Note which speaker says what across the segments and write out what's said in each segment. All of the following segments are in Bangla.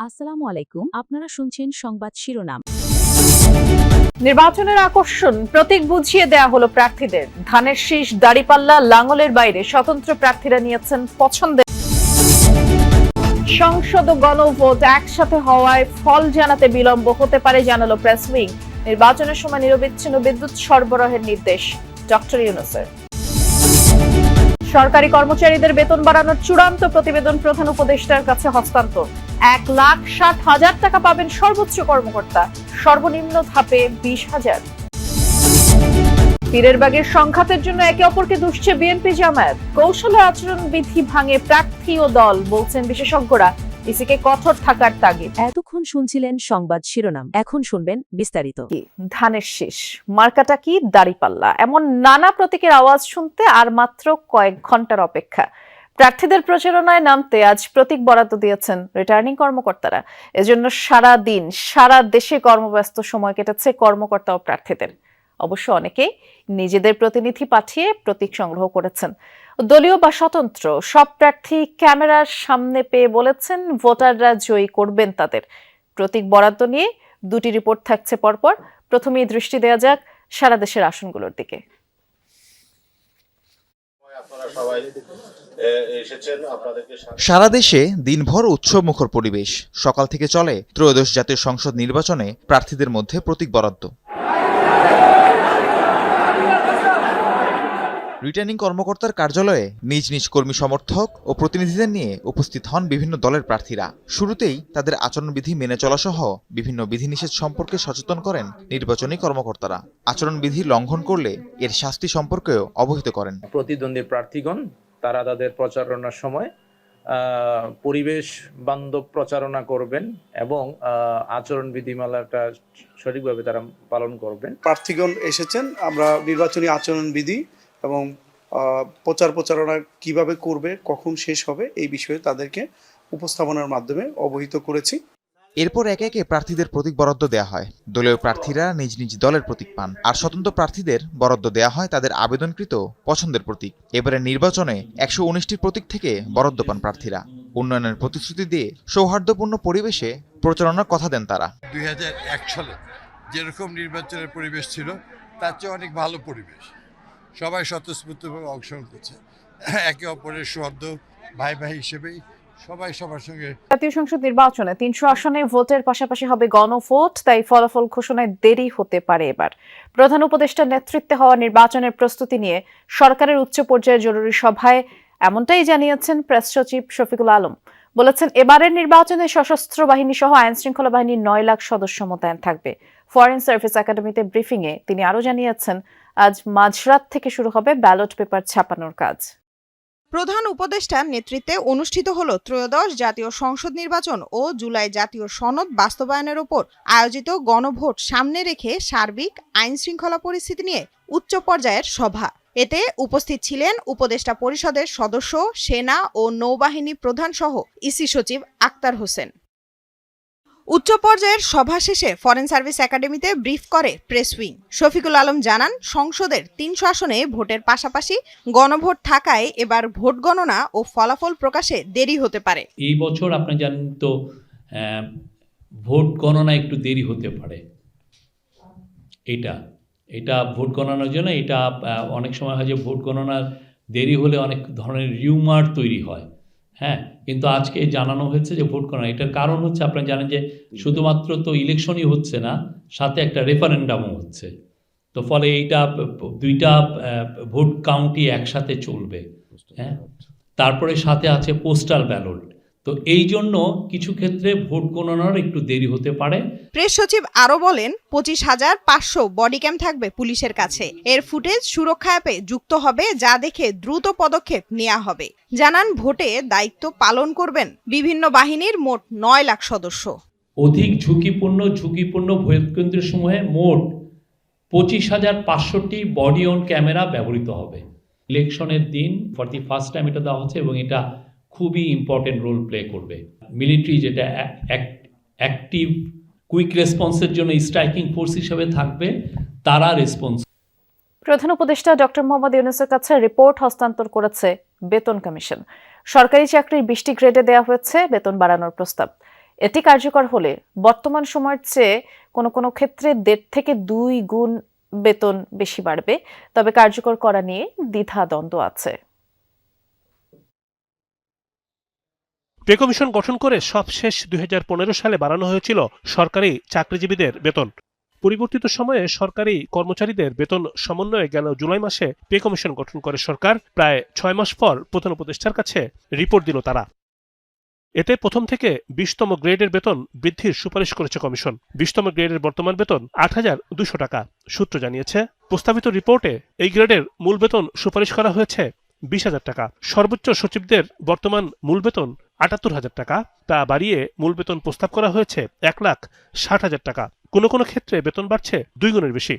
Speaker 1: আসসালামু আলাইকুম, আপনারা শুনছেন সংবাদ শিরোনাম।
Speaker 2: নির্বাচনের আকর্ষণ প্রতীক বুঝিয়ে দেয়া হলো প্রার্থীদের। ধানের শীষ, দাড়িপাল্লা, লাঙ্গলের বাইরে স্বতন্ত্র প্রার্থীরা নিয়েছেন পছন্দের। সংসদ ও গণভোট একসাথে হওয়ায় ফল জানাতে বিলম্ব হতে পারে জানালো প্রেস উইং। নির্বাচনের সময় নিরবিচ্ছিন্ন বিদ্যুৎ সরবরাহের নির্দেশ ডক্টর ইউনূসের। সরকারি কর্মচারীদের বেতন বাড়ানোর চূড়ান্ত প্রতিবেদন প্রধান উপদেষ্টার কাছে হস্তান্তর। 1,60,000 টাকা পাবেন সর্বোচ্চ কর্মকর্তা, সর্বনিম্ন ধাপে 20,000। পীরের বাগের সংঘাতের জন্য একে অপরকে দুষছে বিএনপি জামায়াত। কৌশলে আচরণবিধি ভাঙে প্রার্থী ও দল, বলছেন বিশেষজ্ঞরা। ইসিকে কঠোর থাকার তাগিদ।
Speaker 1: এতক্ষণ শুনছিলেন সংবাদ শিরোনাম, এখন শুনবেন বিস্তারিত।
Speaker 2: ধানের শীষ, মার্কাটা কি, দাড়িপাল্লা, এমন নানা প্রতীকের আওয়াজ শুনতে আর মাত্র কয়েক ঘন্টার অপেক্ষা। প্রার্থীদের প্রচারণায় নামতে আজ প্রতীক বরাদ্দ দিয়েছেন রিটার্নিং কর্মকর্তারা। এজন্য সারা দিন সারা দেশে কর্মব্যস্ত সময় কেটেছে কর্মকর্তা ও প্রার্থীদের। অবশ্য অনেকেই নিজেদের প্রতিনিধি পাঠিয়ে প্রতীক সংগ্রহ করেছেন। দলীয় বা স্বতন্ত্র সব প্রার্থী ক্যামেরার সামনে পেয়ে বলেছেন ভোটাররা জয়ী করবেন তাদের। প্রতীক বরাদ্দ নিয়ে দুটি রিপোর্ট থাকছে পরপর। প্রথমেই দৃষ্টি দেওয়া যাক সারা দেশের আসনগুলোর দিকে।
Speaker 3: সারা দেশে দিনভর উৎসবমুখর পরিবেশ। সকাল থেকে চলে ত্রয়োদশ জাতীয় সংসদ নির্বাচনে প্রার্থীদের মধ্যে প্রতীক বরাদ্দ। রিটার্নিং কর্মকর্তার কার্যালয়ে নিজ নিজ কর্মী সমর্থক ও প্রতিনিধিদের নিয়ে উপস্থিত হন বিভিন্ন দলের প্রার্থীরা। শুরুতেই তাদের আচরণবিধি মেনে চলা সহ বিভিন্ন বিধিনিষেধ সম্পর্কে সচেতন করেন নির্বাচনী কর্মকর্তারা। আচরণবিধি লঙ্ঘন করলে এর শাস্তি সম্পর্কেও অবহিত করেন।
Speaker 4: প্রতিদ্বন্দ্বী প্রার্থীগণ তারা তাদের প্রচারণার সময় পরিবেশ বান্ধব প্রচারণা করবেন এবং আচরণ বিধিমালাটা সঠিকভাবে তারা পালন করবেন।
Speaker 5: প্রার্থীগণ এসেছেন, আমরা নির্বাচনী আচরণ বিধি এবং প্রচারণা কিভাবে করবে, কখন শেষ হবে, এই বিষয়ে তাদেরকে উপস্থাপনার মাধ্যমে অবহিত করেছি।
Speaker 3: এরপর একে একে প্রার্থীদের প্রতীক বরাদ্দ দেওয়া হয়। দলীয় প্রার্থীরা নিজ নিজ দলের প্রতীক পান, আর স্বতন্ত্র প্রার্থীদের বরাদ্দ দেওয়া হয় তাদের আবেদনকৃত পছন্দের প্রতীক। এবারে নির্বাচনে 119টি প্রতীক থেকে বরাদ্দ পান প্রার্থীরা। উন্নয়নের প্রতিশ্রুতি দিয়ে সৌহার্দ্যপূর্ণ পরিবেশে প্রচারণার কথা দেন তারা।
Speaker 6: 2001 সালে যেরকম নির্বাচনের পরিবেশ ছিল তার চেয়ে অনেক ভালো পরিবেশ। সবাই স্বতঃস্ফূর্তভাবে অংশগ্রহণ করছে, একে অপরের সৌহার্দ্য ভাই ভাই হিসেবেই সবাই সবার সঙ্গে।
Speaker 2: জাতীয় সংসদ নির্বাচনে 300 আসনে ভোটের পাশাপাশি হবে গণভোট, তাই ফলাফল ঘোষণায় দেরি হতে পারে। এবার প্রধান উপদেষ্টার নেতৃত্বে হওয়া নির্বাচনের প্রস্তুতি নিয়ে সরকারের উচ্চ পর্যায়ের জরুরি সভায় এমনটাই জানিয়েছেন প্রেস সচিব শফিকুল আলম। বলেছেন, এবারের নির্বাচনে সশস্ত্র বাহিনী সহ আইন শৃঙ্খলা বাহিনীর 9 লাখ সদস্য মোতায়েন থাকবে। ফরেন সার্ভিস একাডেমিতে ব্রিফিংয়ে তিনি আরও জানিয়েছেন, আজ মাঝরাত থেকে শুরু হবে ব্যালট পেপার ছাপানোর কাজ।
Speaker 7: প্রধান উপদেষ্টার নেতৃত্বে অনুষ্ঠিত হলো ত্রয়োদশ জাতীয় সংসদ নির্বাচন ও জুলাই জাতীয় সনদ বাস্তবায়নের ওপর আয়োজিত গণভোট সামনে রেখে সার্বিক আইন শৃঙ্খলা পরিস্থিতি নিয়ে উচ্চ পর্যায়ের সভা। এতে উপস্থিত ছিলেন উপদেষ্টা পরিষদের সদস্য, সেনা ও নৌবাহিনী প্রধান সহ ইসি সচিব আক্তার হোসেন। উচ্চ পর্যায়ের সভা শেষে ফরেন সার্ভিস একাডেমিতে ব্রিফ করে প্রেস উইং। শফিকুল আলম জানান, সংসদের 300 আসনে ভোটের পাশাপাশি গণভোট থাকায় এবার ভোট গণনা ও ফলাফল প্রকাশে দেরি হতে পারে।
Speaker 8: এই বছর আপনি জানেন তো ভোট গণনা একটু দেরি হতে পারে। এটা ভোট গণনার জন্য এটা অনেক সময় হয় যে ভোট গণনার দেরি হলে অনেক ধরনের রিউমার তৈরি হয়। হ্যাঁ, কিন্তু আজকে জানানো হয়েছে যে ভোট গণনা, এটার কারণ হচ্ছে আপনারা জানেন যে শুধুমাত্র তো ইলেকশনই হচ্ছে না, সাথে একটা রেফারেন্ডামও হচ্ছে। তো ফলে এইটা দুইটা ভোট কাউন্টই একসাথে চলবে। হ্যাঁ, তারপরে সাথে আছে পোস্টাল ব্যালট। তো এই জন্য কিছু ক্ষেত্রে ভোট গণনার একটু দেরি হতে পারে।
Speaker 7: প্রেস সচিব আরো বলেন, 25,500 বডি ক্যাম থাকবে পুলিশের কাছে। এর ফুটেজ সুরক্ষা অ্যাপে যুক্ত হবে, যা দেখে দ্রুত পদক্ষেপ নেওয়া হবে। জানান, ভোটে দায়িত্ব পালন করবেন বিভিন্ন বাহিনীর মোট 9 লাখ সদস্য।
Speaker 8: অধিক ঝুঁকিপূর্ণ ভোট কেন্দ্রসমূহে মোট 25,500টি বডি অন ক্যামেরা ব্যবহৃত হবে। ইলেকশনের দিন ফর দি ফার্স্ট টাইম এটা দেওয়া হচ্ছে এবং এটা খুবই ইম্পর্টেন্ট রোল প্লে করবে। মিলিটারি যেটা অ্যাক্টিভ কুইক রেসপন্সের জন্য স্ট্রাইকিং ফোর্স হিসেবে থাকবে, তারা রেসপন্স।
Speaker 2: প্রধান উপদেষ্টা ডক্টর মোহাম্মদ ইউনূসের কাছে রিপোর্ট হস্তান্তর করেছে বেতন কমিশন। সরকারি চাকরির 20টি গ্রেডে দেওয়া হয়েছে বেতন বাড়ানোর প্রস্তাব। এটি কার্যকর হলে বর্তমান সময়ের চেয়ে কোনো কোনো ক্ষেত্রে 1.5 থেকে 2 গুণ বেতন বেশি বাড়বে। তবে কার্যকর করা নিয়ে দ্বিধাদ্বন্দ্ব আছে।
Speaker 9: পে কমিশন গঠন করে সবশেষ 2015 সালে বাড়ানো হয়েছিল সরকারি চাকরিজীবীদের বেতন। পরিবর্তিত সময়ে সরকারি কর্মচারীদের বেতন সমন্বয়ে গেল জুলাই মাসে পে কমিশন গঠন করে সরকার। প্রায় 6 মাস পর প্রধান উপদেষ্টার কাছে রিপোর্ট দিল তারা। এতে প্রথম থেকে 20তম গ্রেডের বেতন বৃদ্ধির সুপারিশ করেছে কমিশন। 20তম গ্রেডের বর্তমান বেতন 8,200 টাকা। সূত্র জানিয়েছে, প্রস্তাবিত রিপোর্টে এই গ্রেডের মূল বেতন সুপারিশ করা হয়েছে 20,000 টাকা। সর্বোচ্চ সচিবদের বর্তমান মূল বেতন 78,000 টাকা, তা বাড়িয়ে মূল বেতন প্রস্তাব করা হয়েছে 1,60,000 টাকা। কোনো কোনো ক্ষেত্রে বেতন বাড়ছে 2 গুণের বেশি।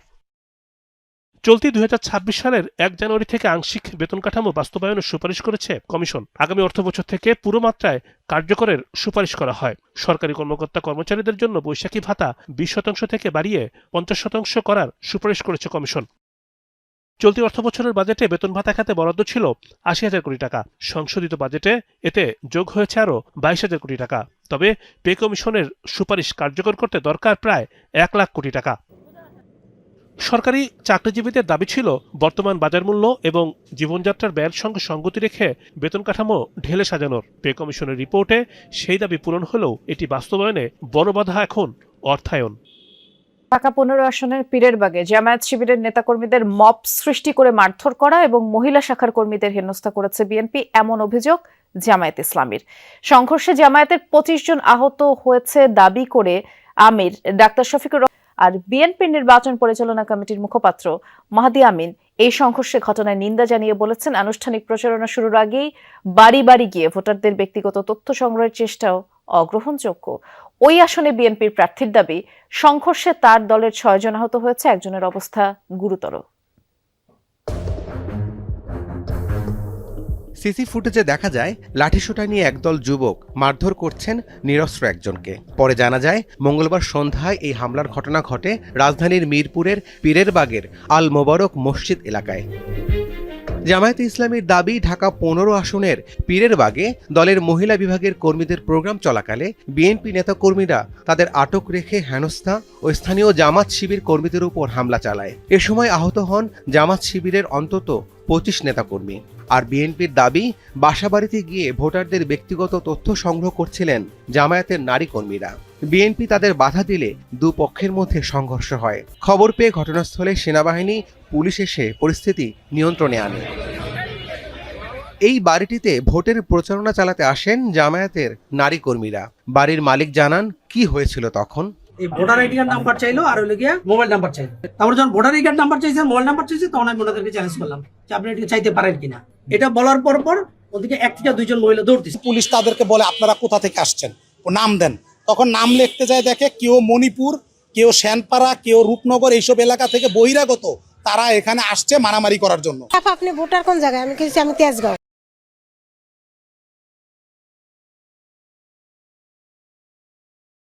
Speaker 9: চলতি 2026 সালের 1 জানুয়ারি থেকে আংশিক বেতন কাঠামো বাস্তবায়নের সুপারিশ করেছে কমিশন। আগামী অর্থবছর থেকে পুরো মাত্রায় কার্যকরের সুপারিশ করা হয়। সরকারি কর্মকর্তা কর্মচারীদের জন্য বৈশাখী ভাতা 20% থেকে বাড়িয়ে 50% করার সুপারিশ করেছে কমিশন। চলতি অর্থবছরের বাজেটে বেতন ভাতা খাতে বরাদ্দ ছিল 80,000 কোটি টাকা। সংশোধিত বাজেটে এতে যোগ হয়েছে আরও 22,000 কোটি টাকা। তবে পে কমিশনের সুপারিশ কার্যকর করতে দরকার প্রায় 1 লাখ কোটি টাকা। সরকারি চাকরিজীবীদের দাবি ছিল বর্তমান বাজার মূল্য এবং জীবনযাত্রার ব্যয়ের সঙ্গে সঙ্গতি রেখে বেতন কাঠামো ঢেলে সাজানোর। পে কমিশনের রিপোর্টে সেই দাবি পূরণ হলেও এটি বাস্তবায়নে বড় বাধা এখন অর্থায়ন।
Speaker 2: ঢাকা 15 আসনের পীরের বাগে জামায়াত শিবিরের নেতাকর্মীদের মব সৃষ্টি করে মারধর করা এবং মহিলা শাখার কর্মীদের হেনস্থা করেছে বিএনপি, এমন অভিযোগ জামায়াত ইসলামীর। সংঘর্ষে জামায়াতের 25 জন আহত হয়েছে দাবি করে আমির ডাক্তার শফিকুর আর বিএনপির নির্বাচন পরিচালনা কমিটির মুখপাত্র মাহদি আমিন এই সংঘর্ষে ঘটনায় নিন্দা জানিয়ে বলেছেন, আনুষ্ঠানিক প্রচারণা শুরুর আগেই বাড়ি বাড়ি গিয়ে ভোটারদের ব্যক্তিগত তথ্য সংগ্রহের চেষ্টাও অগ্রহণযোগ্য। ওই আসনে বিএনপির প্রার্থীর দাবি, সংঘর্ষে তার দলের 6 জন আহত হয়েছে, একজনের অবস্থা গুরুতর।
Speaker 10: সিসি ফুটেজে দেখা যায় লাঠিসোঁটা নিয়ে একদল যুবক মারধর করছেন নিরস্ত্র একজনকে। পরে জানা যায় মঙ্গলবার সন্ধ্যায় এই হামলার ঘটনা ঘটে রাজধানীর মিরপুরের পীরের বাগের আল মোবারক মসজিদ এলাকায়। জামায়াতে ইসলামীর দাবি, ঢাকা 15 আসনের পীরের বাগে দলের মহিলা বিভাগের কর্মীদের প্রোগ্রাম চলাকালে বিএনপি নেতাকর্মীরা তাদের আটক রেখে হেনস্থা ও স্থানীয় জামাত শিবির কর্মীদের উপর হামলা চালায়। এ সময় আহত হন জামাত শিবিরের অন্তত 25 নেতাকর্মী। আর বিএনপির দাবি, বাসাবাড়িতে গিয়ে ভোটারদের ব্যক্তিগত তথ্য সংগ্রহ করছিলেন জামায়াতের নারী কর্মীরা। বিএনপি তাদের বাধা দিলে দুপক্ষের মধ্যে সংঘর্ষ হয়। খবর পেয়ে ঘটনাস্থলে সেনাবাহিনী, পুলিশ এসে পরিস্থিতি নিয়ন্ত্রণে আনে। এই বাড়িটিতে ভোটের প্রচারণা চালাতে আসেন জামায়াতের নারী কর্মীরা। বাড়ির মালিক জানান কি হয়েছিল তখন।
Speaker 11: এই ভোটার আইডি কার্ড নাম্বার চাইলো আর হলো গিয়া মোবাইল নাম্বার চাইলো। তারপর যখন ভোটার আইডি কার্ড নাম্বার চাইছে, মোবাইল নাম্বার চাইছে, তখন আমি ওনাদেরকে চ্যালেঞ্জ করলাম যে আপনি এটা চাইতে পারেন কিনা। এটা বলার পর ওদিকে 1 থেকে 2 জন মহিলা দৌড়তেছে।
Speaker 12: পুলিশ তাদেরকে বলে আপনারা কোথা থেকে আসছেন, ও নাম দেন। তখন নাম লিখতে যায়, দেখে কেউ মণিপুর, কেউ শ্যানপাড়া, কেউ রূপনগর, এইসব এলাকা থেকে বহিরাগত, তারা এখানে আসছে মারামারি করার জন্য।
Speaker 13: আপনি ভোটার কোন জায়গায়? আমি কিছু, আমি তেজগাঁও।